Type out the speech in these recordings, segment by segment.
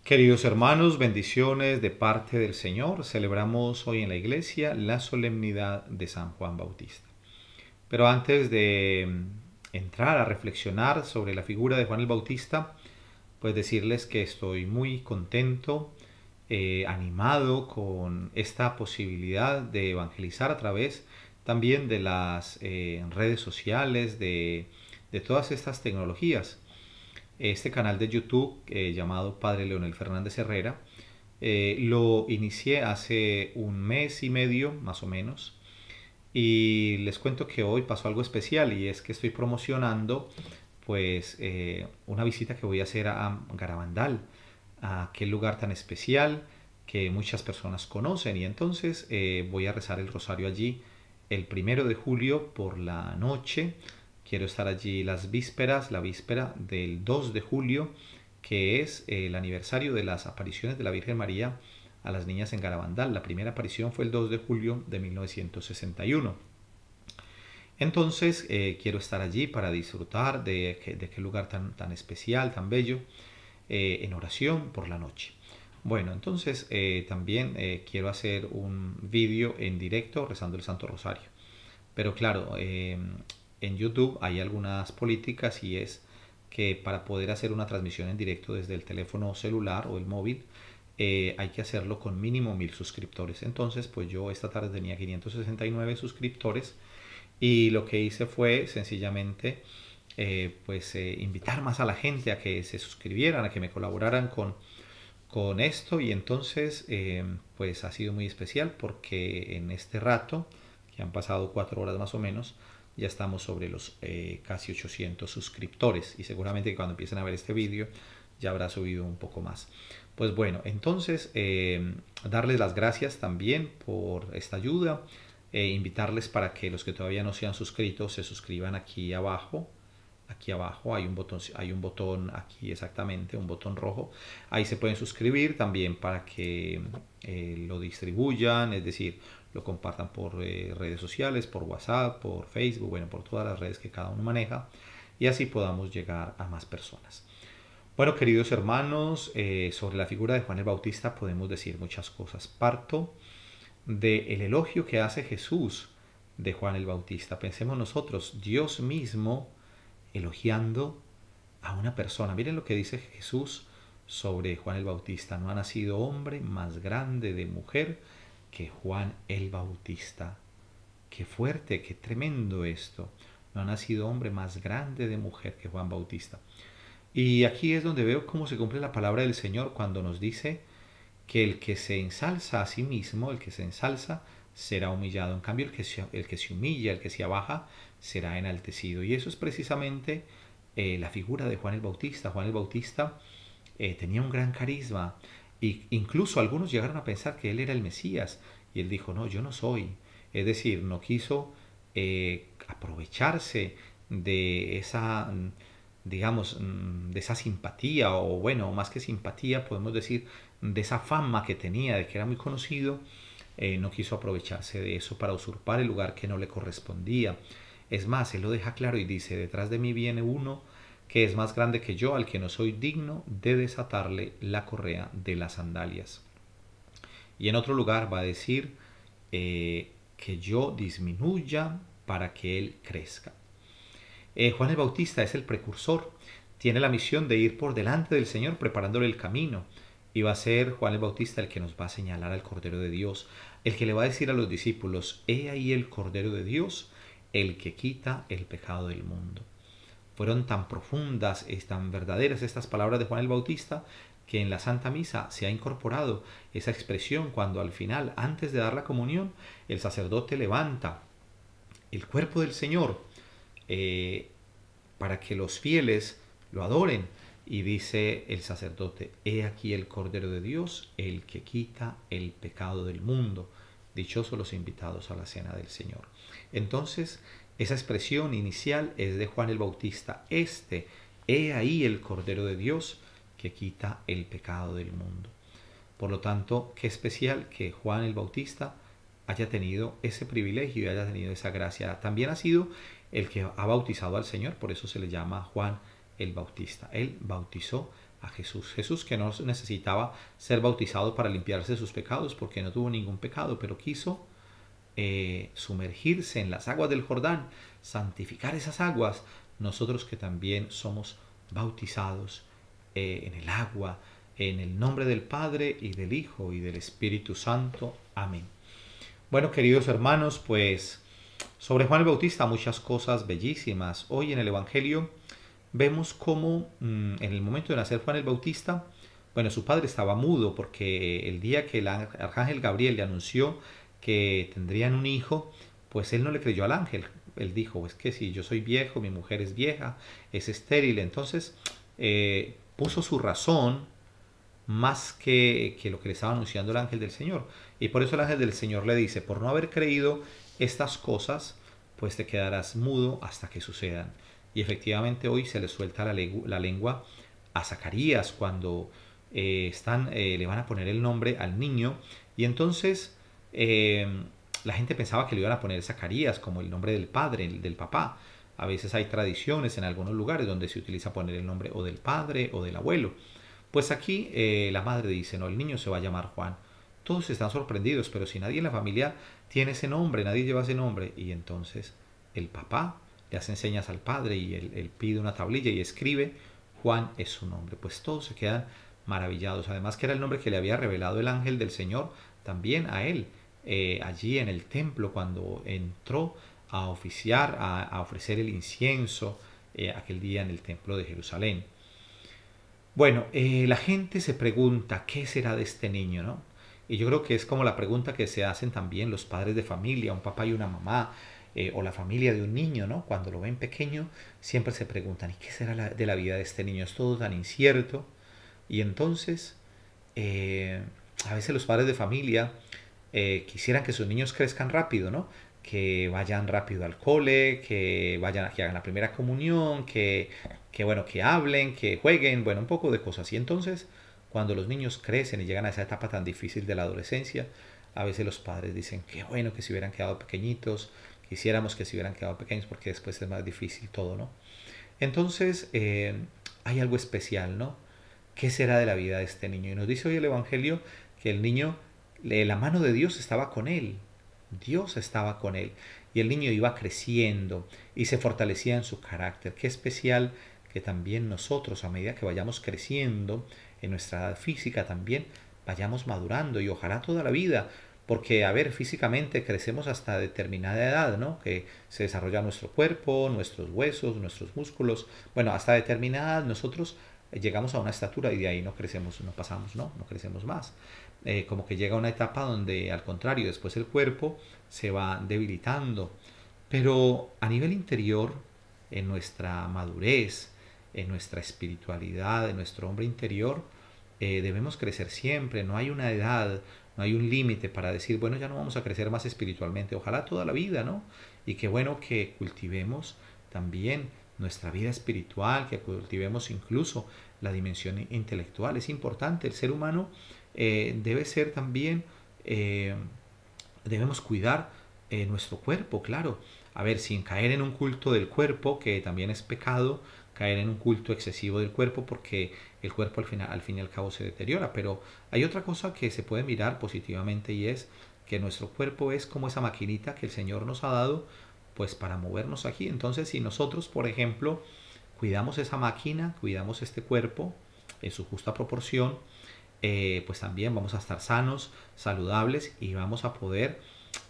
Queridos hermanos, bendiciones de parte del Señor. Celebramos hoy en la iglesia la solemnidad de San Juan Bautista. Pero antes de entrar a reflexionar sobre la figura de Juan el Bautista, pues decirles que estoy muy contento, animado con esta posibilidad de evangelizar a través también de las redes sociales, de todas estas tecnologías. Este canal de YouTube llamado Padre Leonel Fernández Herrera lo inicié hace un mes y medio más o menos, y les cuento que hoy pasó algo especial, y es que estoy promocionando pues una visita que voy a hacer a Garabandal, a aquel lugar tan especial que muchas personas conocen, y entonces voy a rezar el rosario allí el 1 de julio por la noche. Quiero estar allí las vísperas, la víspera del 2 de julio, que es el aniversario de las apariciones de la Virgen María a las niñas en Garabandal. La primera aparición fue el 2 de julio de 1961. Entonces quiero estar allí para disfrutar de aquel lugar tan especial, tan bello, en oración por la noche. Bueno, entonces también quiero hacer un vídeo en directo rezando el Santo Rosario. Pero claro, en YouTube hay algunas políticas, y es que para poder hacer una transmisión en directo desde el teléfono celular o el móvil, hay que hacerlo con mínimo 1000 suscriptores. Entonces, pues yo esta tarde tenía 569 suscriptores, y lo que hice fue sencillamente invitar más a la gente a que se suscribieran, a que me colaboraran con esto. Y entonces pues ha sido muy especial, porque en este rato, que han pasado 4 horas más o menos, ya estamos sobre los casi 800 suscriptores, y seguramente cuando empiecen a ver este vídeo ya habrá subido un poco más. Pues bueno, entonces darles las gracias también por esta ayuda, invitarles para que los que todavía no se han suscrito se suscriban aquí abajo. Aquí abajo hay un botón aquí, exactamente, un botón rojo. Ahí se pueden suscribir también para que lo distribuyan, es decir, lo compartan por redes sociales, por WhatsApp, por Facebook, bueno, por todas las redes que cada uno maneja, y así podamos llegar a más personas. Bueno, queridos hermanos, sobre la figura de Juan el Bautista podemos decir muchas cosas. Parto del elogio que hace Jesús de Juan el Bautista. Pensemos nosotros, Dios mismo elogiando a una persona. Miren lo que dice Jesús sobre Juan el Bautista: no ha nacido hombre más grande de mujer que Juan el Bautista. Qué fuerte, qué tremendo esto. No ha nacido hombre más grande de mujer que Juan Bautista. Y aquí es donde veo cómo se cumple la palabra del Señor cuando nos dice que el que se ensalza a sí mismo, el que se ensalza, será humillado. En cambio, el que se humilla, el que se abaja, será enaltecido. Y eso es precisamente la figura de Juan el Bautista. Juan el Bautista tenía un gran carisma, e incluso algunos llegaron a pensar que él era el Mesías, y él dijo: no, yo no soy. Es decir, no quiso aprovecharse de esa, digamos, de esa simpatía, o bueno, más que simpatía, podemos decir, de esa fama que tenía, de que era muy conocido. No quiso aprovecharse de eso para usurpar el lugar que no le correspondía. Es más, él lo deja claro y dice: detrás de mí viene uno que es más grande que yo, al que no soy digno de desatarle la correa de las sandalias. Y en otro lugar va a decir que yo disminuya para que él crezca. Juan el Bautista es el precursor, tiene la misión de ir por delante del Señor preparándole el camino, y va a ser Juan el Bautista el que nos va a señalar al Cordero de Dios, el que le va a decir a los discípulos: he ahí el Cordero de Dios, el que quita el pecado del mundo. Fueron tan profundas y tan verdaderas estas palabras de Juan el Bautista, que en la Santa Misa se ha incorporado esa expresión cuando al final, antes de dar la comunión, el sacerdote levanta el cuerpo del Señor para que los fieles lo adoren, y dice el sacerdote: he aquí el Cordero de Dios, el que quita el pecado del mundo. Dichosos los invitados a la cena del Señor. Entonces, esa expresión inicial es de Juan el Bautista: he ahí el Cordero de Dios que quita el pecado del mundo. Por lo tanto, qué especial que Juan el Bautista haya tenido ese privilegio y haya tenido esa gracia. También ha sido el que ha bautizado al Señor, por eso se le llama Juan el Bautista. Él bautizó a Jesús. Jesús que no necesitaba ser bautizado para limpiarse sus pecados porque no tuvo ningún pecado, pero quiso sumergirse en las aguas del Jordán, santificar esas aguas, nosotros que también somos bautizados en el agua, en el nombre del Padre y del Hijo y del Espíritu Santo. Amén. Bueno, queridos hermanos, pues sobre Juan el Bautista muchas cosas bellísimas. Hoy en el Evangelio vemos cómo en el momento de nacer Juan el Bautista, bueno, su padre estaba mudo porque el día que el arcángel Gabriel le anunció que tendrían un hijo, pues él no le creyó al ángel. Él dijo, es que si yo soy viejo, mi mujer es vieja, es estéril. Entonces puso su razón más que lo que le estaba anunciando el ángel del Señor. Y por eso el ángel del Señor le dice, por no haber creído estas cosas, pues te quedarás mudo hasta que sucedan. Y efectivamente hoy se le suelta la lengua a Zacarías cuando le van a poner el nombre al niño. Y entonces la gente pensaba que le iban a poner Zacarías como el nombre del padre, del papá. A veces hay tradiciones en algunos lugares donde se utiliza poner el nombre o del padre o del abuelo. Pues aquí la madre dice, no, el niño se va a llamar Juan. Todos están sorprendidos, pero si nadie en la familia tiene ese nombre, nadie lleva ese nombre. Y entonces el papá le hace señas al padre y él pide una tablilla y escribe, Juan es su nombre. Pues todos se quedan maravillados. Además que era el nombre que le había revelado el ángel del Señor también a él, allí en el templo cuando entró a oficiar, a ofrecer el incienso aquel día en el templo de Jerusalén. Bueno, la gente se pregunta, ¿qué será de este niño, no? Y yo creo que es como la pregunta que se hacen también los padres de familia, un papá y una mamá, o la familia de un niño, ¿no? Cuando lo ven pequeño, siempre se preguntan, ¿y qué será de la vida de este niño? Es todo tan incierto. Y entonces, a veces los padres de familia quisieran que sus niños crezcan rápido, ¿no? Que vayan rápido al cole, que hagan la primera comunión, bueno, que hablen, que jueguen, bueno, un poco de cosas. Y entonces, cuando los niños crecen y llegan a esa etapa tan difícil de la adolescencia, a veces los padres dicen, qué bueno que se hubieran quedado pequeñitos, quisiéramos que se hubieran quedado pequeños porque después es más difícil todo, ¿no? Entonces, hay algo especial, ¿no? ¿Qué será de la vida de este niño? Y nos dice hoy el Evangelio que el niño, la mano de Dios estaba con él. Dios estaba con él. Y el niño iba creciendo y se fortalecía en su carácter. Qué especial que también nosotros, a medida que vayamos creciendo en nuestra edad física, también vayamos madurando y ojalá toda la vida. Porque, a ver, físicamente crecemos hasta determinada edad, ¿no? Que se desarrolla nuestro cuerpo, nuestros huesos, nuestros músculos. Bueno, hasta determinada edad nosotros llegamos a una estatura y de ahí no crecemos, no pasamos, no crecemos más. Como que llega una etapa donde al contrario, después el cuerpo se va debilitando. Pero a nivel interior, en nuestra madurez, en nuestra espiritualidad, en nuestro hombre interior, debemos crecer siempre. No hay una edad, no hay un límite para decir, bueno, ya no vamos a crecer más espiritualmente. Ojalá toda la vida, ¿no? Y qué bueno que cultivemos también nuestra vida espiritual, que cultivemos incluso la dimensión intelectual. Es importante, el ser humano debe ser también, debemos cuidar nuestro cuerpo, claro. A ver, sin caer en un culto del cuerpo, que también es pecado, caer en un culto excesivo del cuerpo, porque el cuerpo al fin y al cabo se deteriora. Pero hay otra cosa que se puede mirar positivamente y es que nuestro cuerpo es como esa maquinita que el Señor nos ha dado pues para movernos aquí. Entonces, si nosotros, por ejemplo, cuidamos esa máquina, cuidamos este cuerpo en su justa proporción, pues también vamos a estar sanos, saludables y vamos a poder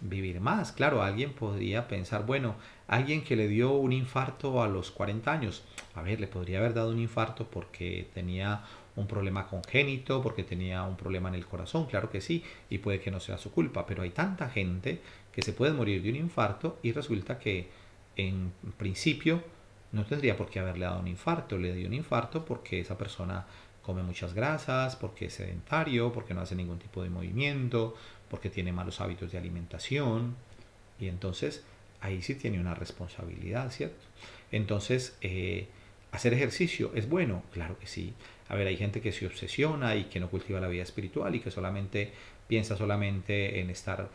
vivir más. Claro, alguien podría pensar, bueno, alguien que le dio un infarto a los 40 años, a ver, le podría haber dado un infarto porque tenía un problema congénito, porque tenía un problema en el corazón, claro que sí, y puede que no sea su culpa, pero hay tanta gente que se puede morir de un infarto y resulta que en principio no tendría por qué haberle dado un infarto, le dio un infarto porque esa persona come muchas grasas, porque es sedentario, porque no hace ningún tipo de movimiento, porque tiene malos hábitos de alimentación y entonces ahí sí tiene una responsabilidad, ¿cierto? Entonces, ¿hacer ejercicio es bueno? Claro que sí. A ver, hay gente que se obsesiona y que no cultiva la vida espiritual y que solamente piensa solamente en estar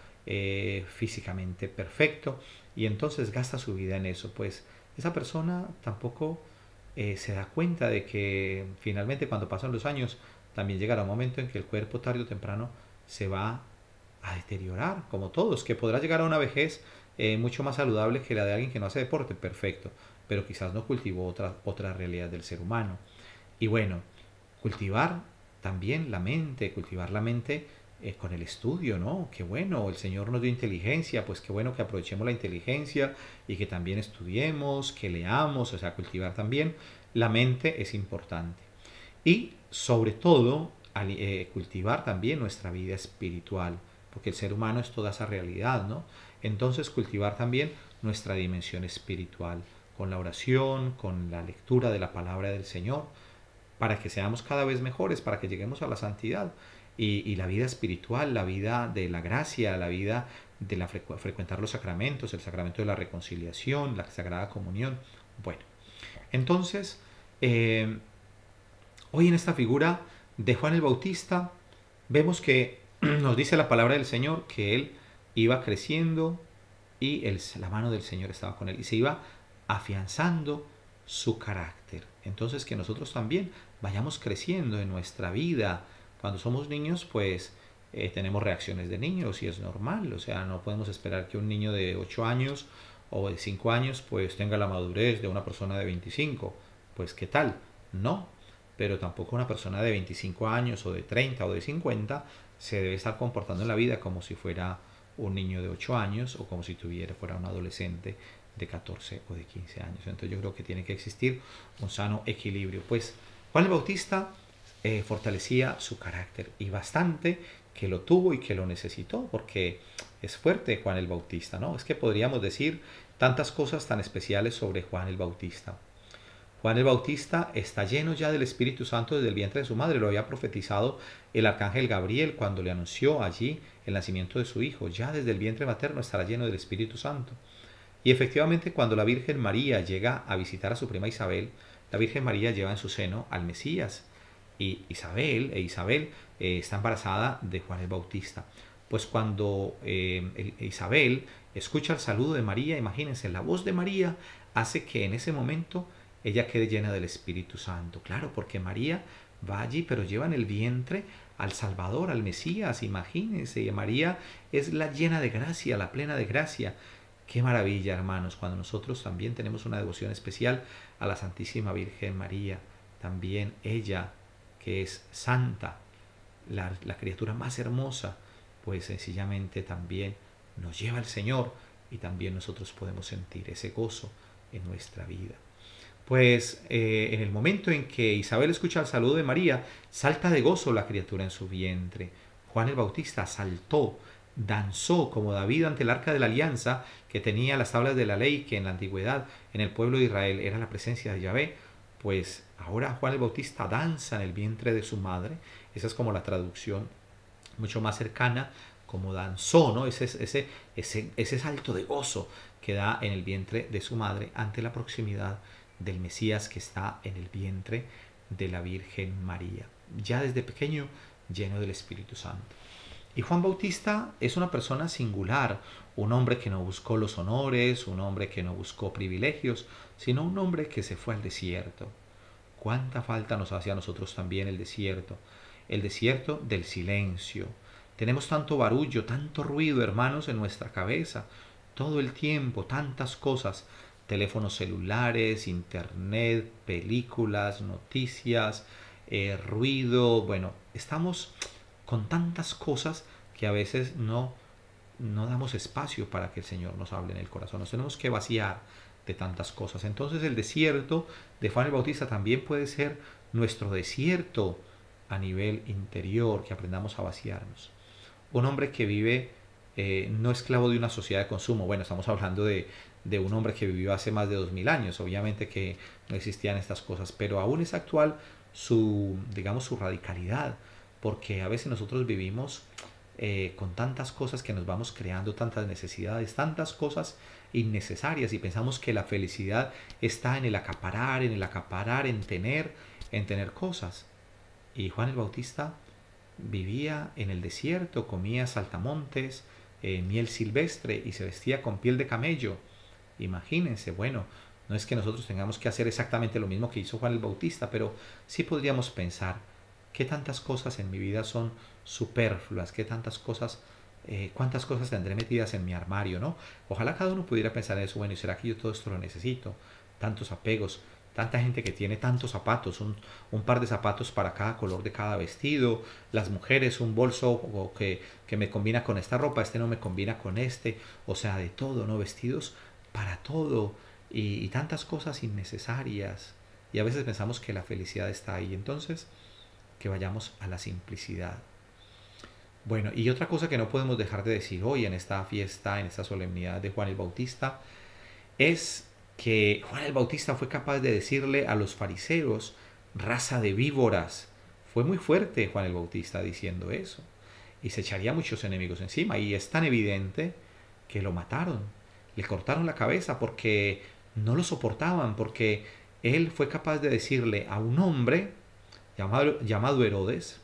físicamente perfecto y entonces gasta su vida en eso. Pues esa persona tampoco se da cuenta de que finalmente cuando pasan los años también llegará un momento en que el cuerpo tarde o temprano se va a deteriorar, como todos, que podrá llegar a una vejez mucho más saludable que la de alguien que no hace deporte, perfecto, pero quizás no cultivó otra realidad del ser humano. Y bueno, cultivar también la mente, cultivar la mente con el estudio, ¿no? Qué bueno, el Señor nos dio inteligencia, pues qué bueno que aprovechemos la inteligencia y que también estudiemos, que leamos, o sea, cultivar también la mente es importante. Y sobre todo, cultivar también nuestra vida espiritual, porque el ser humano es toda esa realidad, ¿no? Entonces, cultivar también nuestra dimensión espiritual, con la oración, con la lectura de la palabra del Señor, para que seamos cada vez mejores, para que lleguemos a la santidad. Y la vida espiritual, la vida de la gracia, la vida de frecuentar los sacramentos, el sacramento de la reconciliación, la Sagrada Comunión. Bueno, entonces, eh, hoy en esta figura de Juan el Bautista vemos que nos dice la palabra del Señor que él iba creciendo y la mano del Señor estaba con él y se iba afianzando su carácter. Entonces que nosotros también vayamos creciendo en nuestra vida. Cuando somos niños, pues tenemos reacciones de niños y es normal. O sea, no podemos esperar que un niño de 8 años o de 5 años pues tenga la madurez de una persona de 25. Pues ¿qué tal? No, pero tampoco una persona de 25 años o de 30 o de 50 se debe estar comportando en la vida como si fuera un niño de 8 años o como si fuera un adolescente de 14 o de 15 años. Entonces yo creo que tiene que existir un sano equilibrio. Pues Juan el Bautista fortalecía su carácter y bastante que lo tuvo y que lo necesitó, porque es fuerte Juan el Bautista, ¿no? Es que podríamos decir tantas cosas tan especiales sobre Juan el Bautista. Juan el Bautista está lleno ya del Espíritu Santo desde el vientre de su madre. Lo había profetizado el arcángel Gabriel cuando le anunció allí el nacimiento de su hijo. Ya desde el vientre materno estará lleno del Espíritu Santo. Y efectivamente, cuando la Virgen María llega a visitar a su prima Isabel, la Virgen María lleva en su seno al Mesías. Y Isabel está embarazada de Juan el Bautista. Pues cuando Isabel escucha el saludo de María, imagínense, la voz de María hace que en ese momento ella quede llena del Espíritu Santo. Claro, porque María va allí, pero lleva en el vientre al Salvador, al Mesías, imagínense. Y María es la llena de gracia, la plena de gracia. Qué maravilla, hermanos, cuando nosotros también tenemos una devoción especial a la Santísima Virgen María. También ella, que es santa, la criatura más hermosa, pues sencillamente también nos lleva al Señor y también nosotros podemos sentir ese gozo en nuestra vida. Pues en el momento en que Isabel escucha el saludo de María, salta de gozo la criatura en su vientre. Juan el Bautista saltó, danzó como David ante el arca de la alianza que tenía las tablas de la ley, que en la antigüedad en el pueblo de Israel era la presencia de Yahvé. Pues ahora Juan el Bautista danza en el vientre de su madre. Esa es como la traducción mucho más cercana, como danzó, ¿no? Ese salto de gozo que da en el vientre de su madre ante la proximidad del Mesías que está en el vientre de la Virgen María, ya desde pequeño lleno del Espíritu Santo. Y Juan Bautista es una persona singular, un hombre que no buscó los honores, un hombre que no buscó privilegios, sino un hombre que se fue al desierto. ¿Cuánta falta nos hace a nosotros también el desierto? El desierto del silencio. Tenemos tanto barullo, tanto ruido, hermanos, en nuestra cabeza, todo el tiempo, tantas cosas, teléfonos celulares, internet, películas, noticias, ruido. Bueno, estamos con tantas cosas que a veces no damos espacio para que el Señor nos hable en el corazón. Nos tenemos que vaciar de tantas cosas. Entonces el desierto de Juan el Bautista también puede ser nuestro desierto a nivel interior, que aprendamos a vaciarnos. Un hombre que vive no esclavo de una sociedad de consumo. Bueno, estamos hablando de un hombre que vivió hace más de 2000 años. Obviamente que no existían estas cosas, pero aún es actual digamos, su radicalidad, porque a veces nosotros vivimos con tantas cosas que nos vamos creando, tantas necesidades, tantas cosas innecesarias y pensamos que la felicidad está en el acaparar, en tener cosas. Y Juan el Bautista vivía en el desierto, comía saltamontes, miel silvestre y se vestía con piel de camello. Imagínense, bueno, No es que nosotros tengamos que hacer exactamente lo mismo que hizo Juan el Bautista, pero sí podríamos pensar qué tantas cosas en mi vida son superfluas, qué tantas cosas, cuántas cosas tendré metidas en mi armario, ¿no? Ojalá cada uno pudiera pensar en eso, bueno, ¿y será que yo todo esto lo necesito? Tantos apegos, tanta gente que tiene tantos zapatos, un par de zapatos para cada color de cada vestido, las mujeres un bolso que me combina con esta ropa, este no me combina con este, o sea, de todo, ¿no? Vestidos para todo y tantas cosas innecesarias. Y a veces pensamos que la felicidad está ahí. Entonces, que vayamos a la simplicidad. Bueno, y otra cosa que no podemos dejar de decir hoy en esta fiesta, en esta solemnidad de Juan el Bautista, es que Juan el Bautista fue capaz de decirle a los fariseos, raza de víboras. Fue muy fuerte Juan el Bautista diciendo eso. Y se echaría muchos enemigos encima. Y es tan evidente que lo mataron. Le cortaron la cabeza porque no lo soportaban, porque él fue capaz de decirle a un hombre llamado Herodes,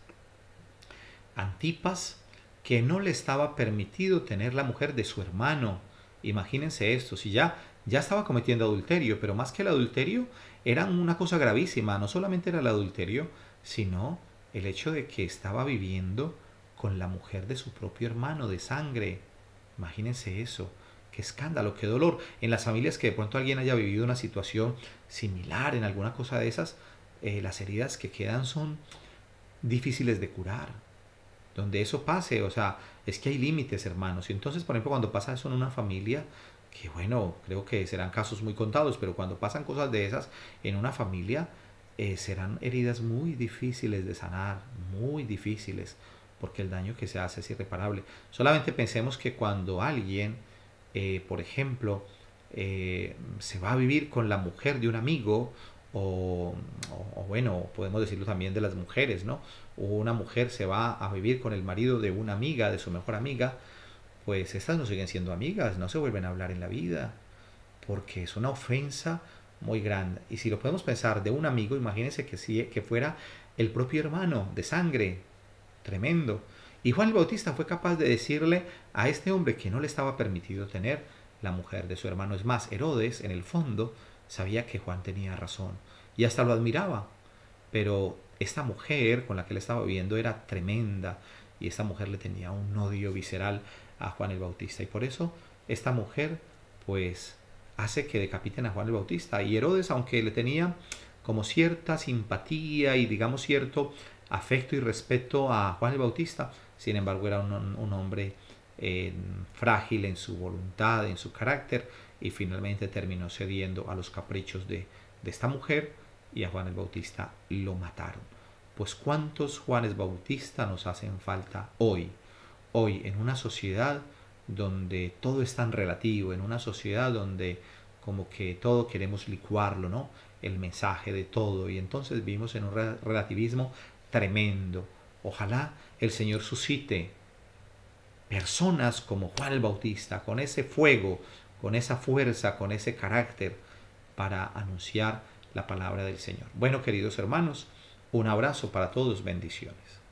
Antipas, que no le estaba permitido tener la mujer de su hermano. Imagínense esto, si ya estaba cometiendo adulterio, pero más que el adulterio, era una cosa gravísima. No solamente era el adulterio, sino el hecho de que estaba viviendo con la mujer de su propio hermano de sangre. Imagínense eso. Qué escándalo, qué dolor. En las familias que de pronto alguien haya vivido una situación similar, en alguna cosa de esas, las heridas que quedan son difíciles de curar. Donde eso pase, o sea, es que hay límites, hermanos. Y entonces, por ejemplo, cuando pasa eso en una familia, que bueno, creo que serán casos muy contados, pero cuando pasan cosas de esas en una familia, serán heridas muy difíciles de sanar, muy difíciles, porque el daño que se hace es irreparable. Solamente pensemos que cuando alguien, por ejemplo, se va a vivir con la mujer de un amigo, o bueno, podemos decirlo también de las mujeres, ¿no? O una mujer se va a vivir con el marido de una amiga, de su mejor amiga, pues estas no siguen siendo amigas, no se vuelven a hablar en la vida, porque es una ofensa muy grande. Y si lo podemos pensar de un amigo, imagínense que fuera el propio hermano de sangre, tremendo. Y Juan el Bautista fue capaz de decirle a este hombre que no le estaba permitido tener la mujer de su hermano. Es más, Herodes, en el fondo, sabía que Juan tenía razón y hasta lo admiraba. Pero esta mujer con la que él estaba viviendo era tremenda y esta mujer le tenía un odio visceral a Juan el Bautista. Y por eso esta mujer pues hace que decapiten a Juan el Bautista. Y Herodes, aunque le tenía como cierta simpatía y digamos cierto afecto y respeto a Juan el Bautista, sin embargo era un hombre frágil en su voluntad, en su carácter, y finalmente terminó cediendo a los caprichos de esta mujer, y a Juan el Bautista lo mataron. Pues cuántos Juanes Bautista nos hacen falta hoy, en una sociedad donde todo es tan relativo, en una sociedad donde como que todo queremos licuarlo, ¿no? El mensaje de todo, y entonces vivimos en un relativismo tremendo. Ojalá el Señor suscite personas como Juan el Bautista, con ese fuego, con esa fuerza, con ese carácter, para anunciar la palabra del Señor. Bueno, queridos hermanos, un abrazo para todos, bendiciones.